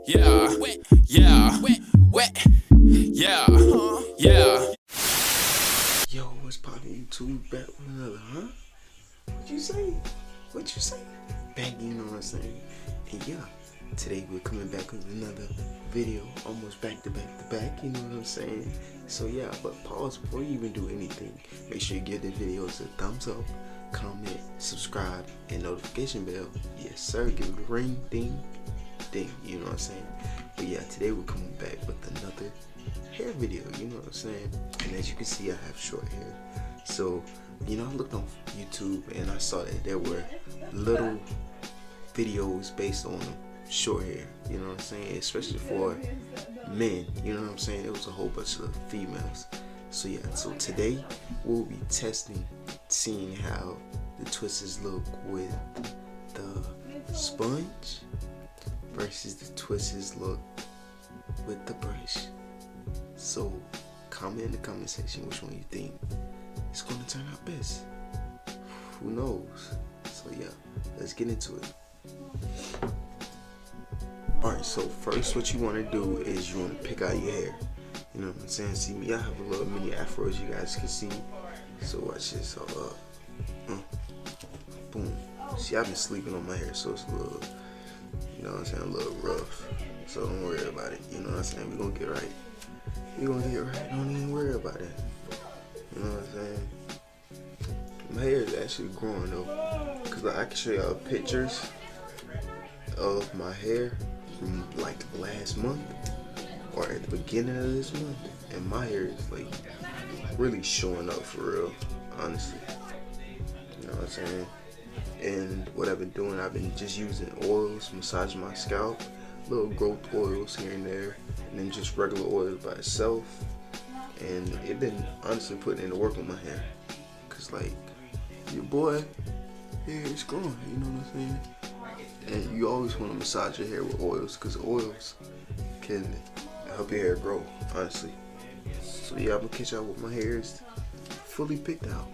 Yeah, yeah, yeah, yeah. Yo, what's poppin' YouTube? Back with another, huh? What you say? What you say? Back, you know what I'm saying? And yeah, today we're coming back with another video, almost back to back, you know what I'm saying? So yeah, but pause before you even do anything. Make sure you give the videos a thumbs up, comment, subscribe, and notification bell. Yes sir, give it a ring, ding, you know what I'm saying? But yeah, today we're coming back with another hair video, you know what I'm saying? And as you can see, I have short hair. So, you know, I looked on YouTube and I saw that there were little videos based on short hair, you know what I'm saying? Especially for men, you know what I'm saying? It was a whole bunch of females. So yeah, so today we'll be testing, seeing how the twists look with the sponge versus the twists look with the brush. So comment in the comment section which one you think is going to turn out best. Who knows? So yeah, let's get into it. Alright, so first what you want to do is you want to pick out your hair. You know what I'm saying? See me, I have a little mini afro as you guys can see. So watch this. So boom. See, I've been sleeping on my hair, so it's a little, you know what I'm saying, a little rough. So don't worry about it. You know what I'm saying? We're gonna get right. We're gonna get right. Don't even worry about it. You know what I'm saying? My hair is actually growing though, cause I can show y'all pictures of my hair from like last month or at the beginning of this month, and my hair is like really showing up for real, honestly. You know what I'm saying? And what I've been doing, I've been just using oils, massaging my scalp, little growth oils here and there, and then just regular oils by itself. And it been honestly putting in the work on my hair, cause like your boy hair is growing, you know what I'm saying? And you always want to massage your hair with oils, cause oils can help your hair grow, honestly. So yeah, I'm gonna catch y'all with my hair is fully picked out.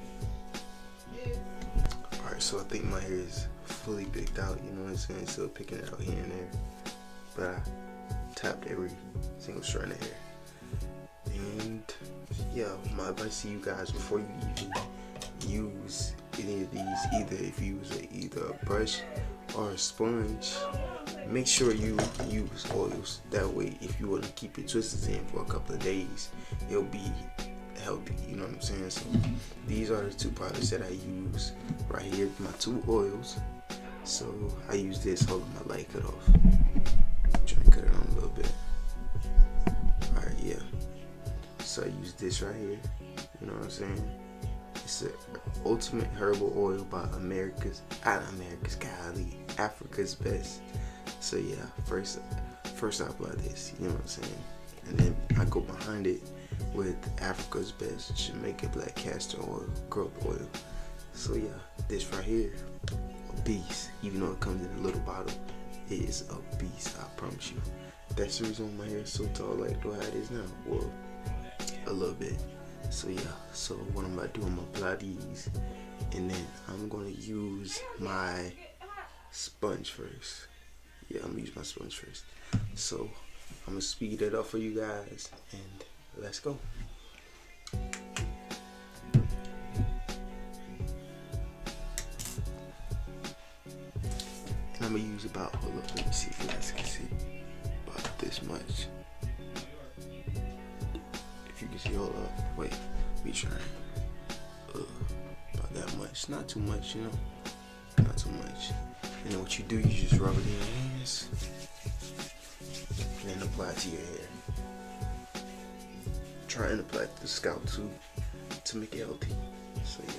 Alright, so I think my hair is fully picked out, you know what I'm saying? Still picking it out here and there, but I tapped every single strand of hair. And yeah, my advice to you guys, before you even use any of these, either if you use either a brush or a sponge, make sure you use oils. That way, if you want to keep your twists in for a couple of days, it'll be healthy, you know what I'm saying? So these are the two products that I use right here, my two oils. So I use this holding my light cut off. I'm trying to cut it on a little bit. Alright, yeah. So I use this right here, you know what I'm saying? It's an ultimate herbal oil by Africa's best. So yeah, first I apply this, you know what I'm saying? And then I go behind it with Africa's best Jamaican black castor oil, growth oil. So yeah, this right here, a beast. Even though it comes in a little bottle, it is a beast, I promise you. That's the reason why my hair is so tall like the way it is now. Well, a little bit. So yeah, so what I'm about to do, I'm gonna apply these, and then I'm gonna use my sponge first. Yeah, I'm gonna use my sponge first. So I'm gonna speed it up for you guys, and let's go. And I'm gonna use about, hold up, let me see if you guys can see, about this much. If you can see, hold up, wait, me trying. About that much, not too much, you know, not too much. And then what you do, you just rub it in your hands, and then apply it to your hair. Try and apply it to the scalp too, to make it healthy. So yeah.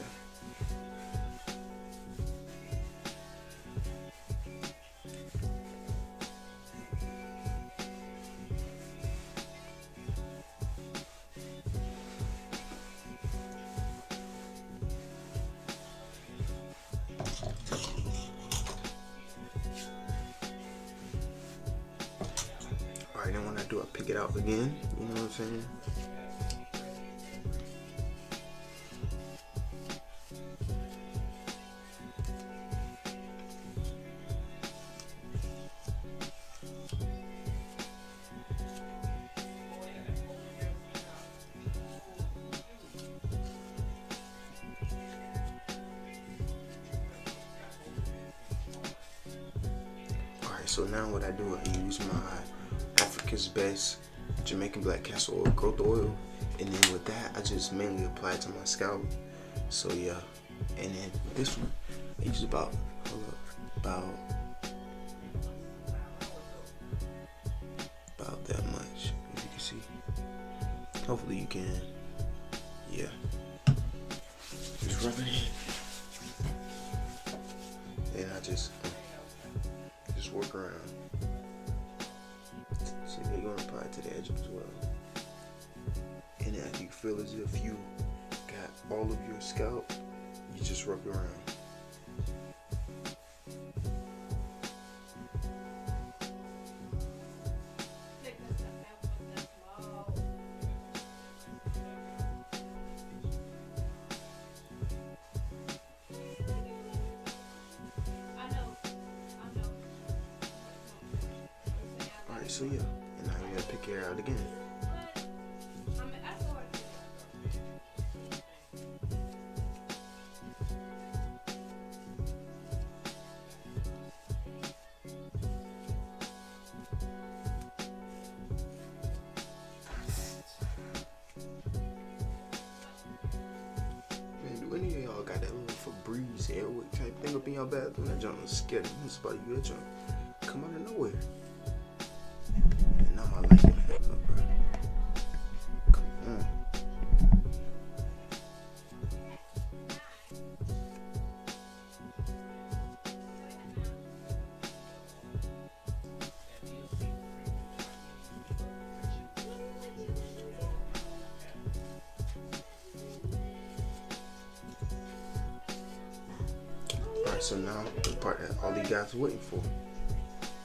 Alright, then when I do, I pick it out again, you know what I'm saying? So now what I do, I use my Africa's Best Jamaican Black Castor Oil growth oil, and then with that I just mainly apply it to my scalp. So yeah, and then this one I use about that much, as you can see. Hopefully you can. Yeah, just rub it in, and I just work around. So you're gonna apply it to the edge as well. And as you feel as if you got all of your scalp, you just rub it around. Alright, so yeah, and now you gotta pick your hair out again. Man, do any of y'all got that little Febreze airwick type thing up in your bathroom? That junk was scary. It's about you, that junk come out of nowhere. And now I like it, bro. Come on. Alright, so now the part that all you guys are waiting for,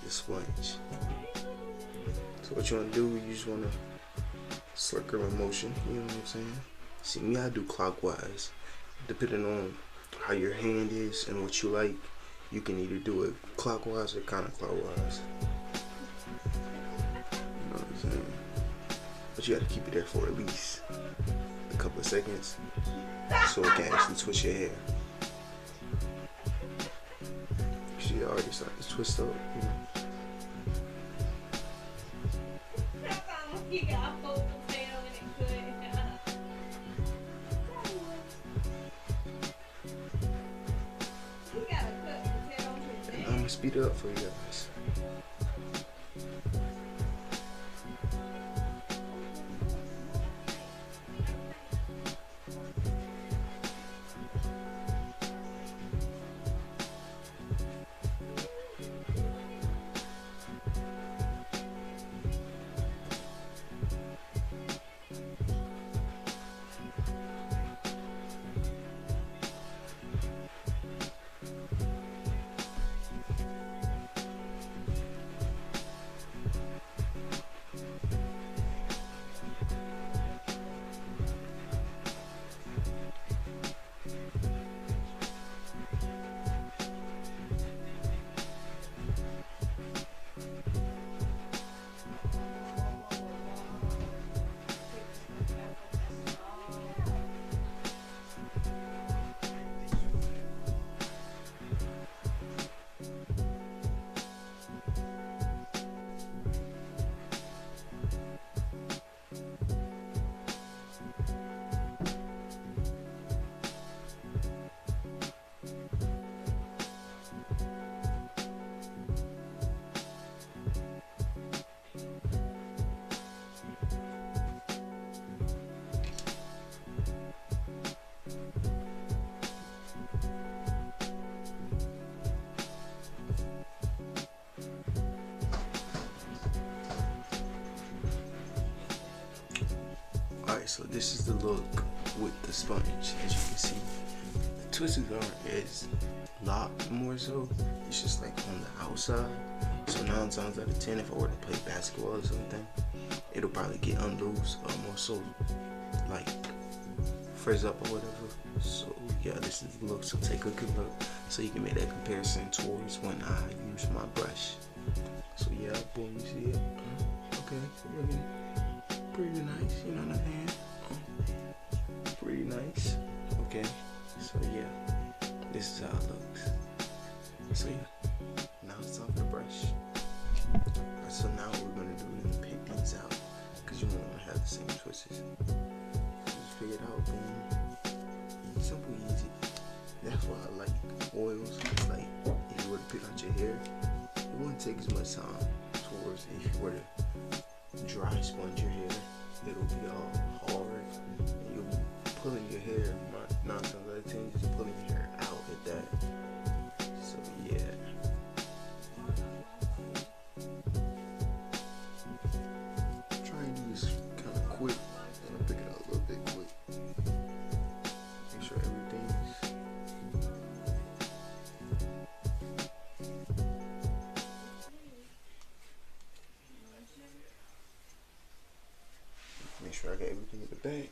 the sponge. So what you want to do, you just want to circle in motion, you know what I'm saying? See, me, I do clockwise. Depending on how your hand is and what you like, you can either do it clockwise or counterclockwise. You know what I'm saying? But you got to keep it there for at least a couple of seconds so it can actually twist your hair. You see, it already started to twist up, you know? You got a whole potato and it could. You got a cut potato with And I'm gonna speed it up for you guys. Alright, so this is the look with the sponge. As you can see, the twisted aren't as locked more so. It's just like on the outside. So 9 times out of 10, if I were to play basketball or something, it'll probably get unloose or more so like frizz up or whatever. So yeah, this is the look. So take a good look so you can make that comparison towards when I use my brush. So yeah, boom, you see it? Okay, looking pretty nice, you know what I'm saying? Pretty nice. Okay, so yeah, this is how it looks. So yeah, now it's time for the brush. too much time towards if you were to dry sponge your hair, it'll be all hard. And you'll be pulling your hair, 9 times out of 10, just pulling your hair out at that. So yeah. Try and do this kind of quick. I'm gonna pick it up a little bit quick. Make sure everything's make sure I got everything in the bag.